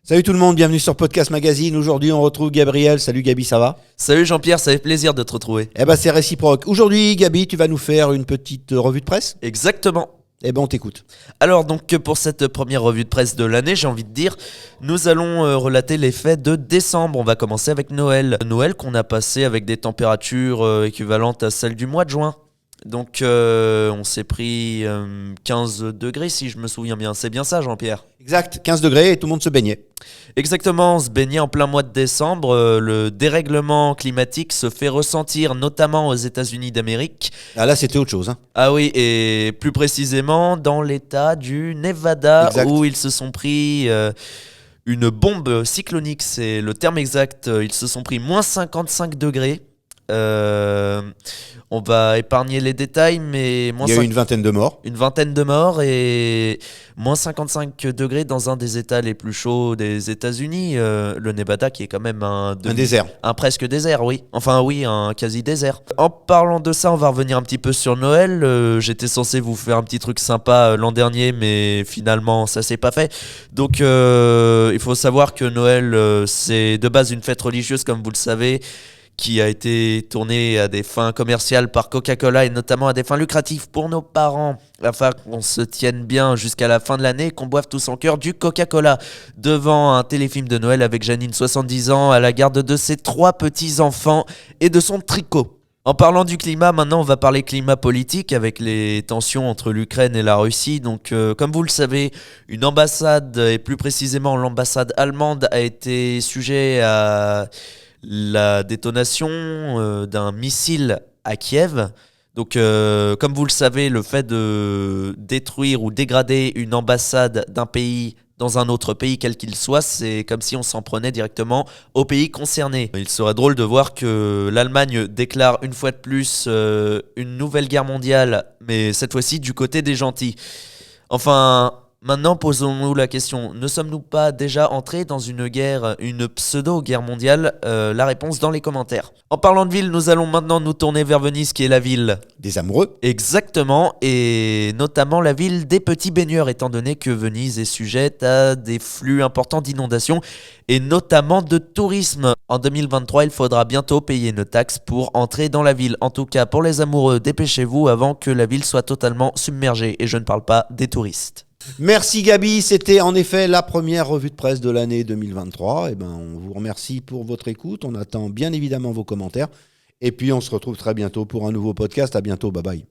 Salut tout le monde, bienvenue sur Podcast Magazine. Aujourd'hui, on retrouve Gabriel. Salut Gabi, ça va? Salut Jean-Pierre, ça fait plaisir de te retrouver. Eh ben, c'est réciproque. Aujourd'hui, Gabi, tu vas nous faire une petite revue de presse? Exactement. Eh ben, on t'écoute. Alors donc pour cette première revue de presse de l'année, j'ai envie de dire, nous allons relater les fêtes de décembre. On va commencer avec Noël. Noël qu'on a passé avec des températures équivalentes à celles du mois de juin. Donc on s'est pris 15 degrés si je me souviens bien. C'est bien ça Jean-Pierre? Exact, 15 degrés et tout le monde se baignait. Exactement, on se baignait en plein mois de décembre. Le dérèglement climatique se fait ressentir notamment aux États-Unis d'Amérique. Ah là, c'était autre chose. Hein. Ah oui, et plus précisément dans l'état du Nevada, Exact. où ils se sont pris une bombe cyclonique, c'est le terme exact. Ils se sont pris moins 55 degrés. On va épargner les détails, mais Il y a eu une vingtaine de morts. une vingtaine de morts et moins 55 degrés dans un des états les plus chauds des États-Unis, le Nevada qui est quand même Un désert. un presque désert, oui. Enfin oui, un quasi désert. En parlant de ça, on va revenir un petit peu sur Noël. J'étais censé vous faire un petit truc sympa l'an dernier, mais finalement ça s'est pas fait. Donc il faut savoir que Noël, c'est de base une fête religieuse, comme vous le savez, qui a été tournée à des fins commerciales par Coca-Cola et notamment à des fins lucratives pour nos parents, afin qu'on se tienne bien jusqu'à la fin de l'année et qu'on boive tous en cœur du Coca-Cola devant un téléfilm de Noël avec Janine, 70 ans, à la garde de ses 3 petits-enfants et de son tricot. En parlant du climat, maintenant on va parler climat politique avec les tensions entre l'Ukraine et la Russie. Donc comme vous le savez, une ambassade, et plus précisément l'ambassade allemande, a été sujet à la détonation d'un missile à Kiev. Donc comme vous le savez, le fait de détruire ou dégrader une ambassade d'un pays dans un autre pays, quel qu'il soit, c'est comme si on s'en prenait directement au pays concerné. Il serait drôle de voir que l'Allemagne déclare une fois de plus une nouvelle guerre mondiale, mais cette fois-ci du côté des gentils. Enfin, maintenant posons-nous la question, ne sommes-nous pas déjà entrés dans une guerre, une pseudo-guerre mondiale? La réponse dans les commentaires. En parlant de ville, nous allons maintenant nous tourner vers Venise, qui est la ville. Des amoureux. Exactement, et notamment la ville des petits baigneurs, étant donné que Venise est sujette à des flux importants d'inondations et notamment de tourisme. En 2023, il faudra bientôt payer une taxe pour entrer dans la ville. En tout cas, pour les amoureux, dépêchez-vous avant que la ville soit totalement submergée. Et je ne parle pas des touristes. Merci Gabi, c'était en effet la première revue de presse de l'année 2023. Eh ben, on vous remercie pour votre écoute. On attend bien évidemment vos commentaires. Et puis on se retrouve très bientôt pour un nouveau podcast. À bientôt, bye bye.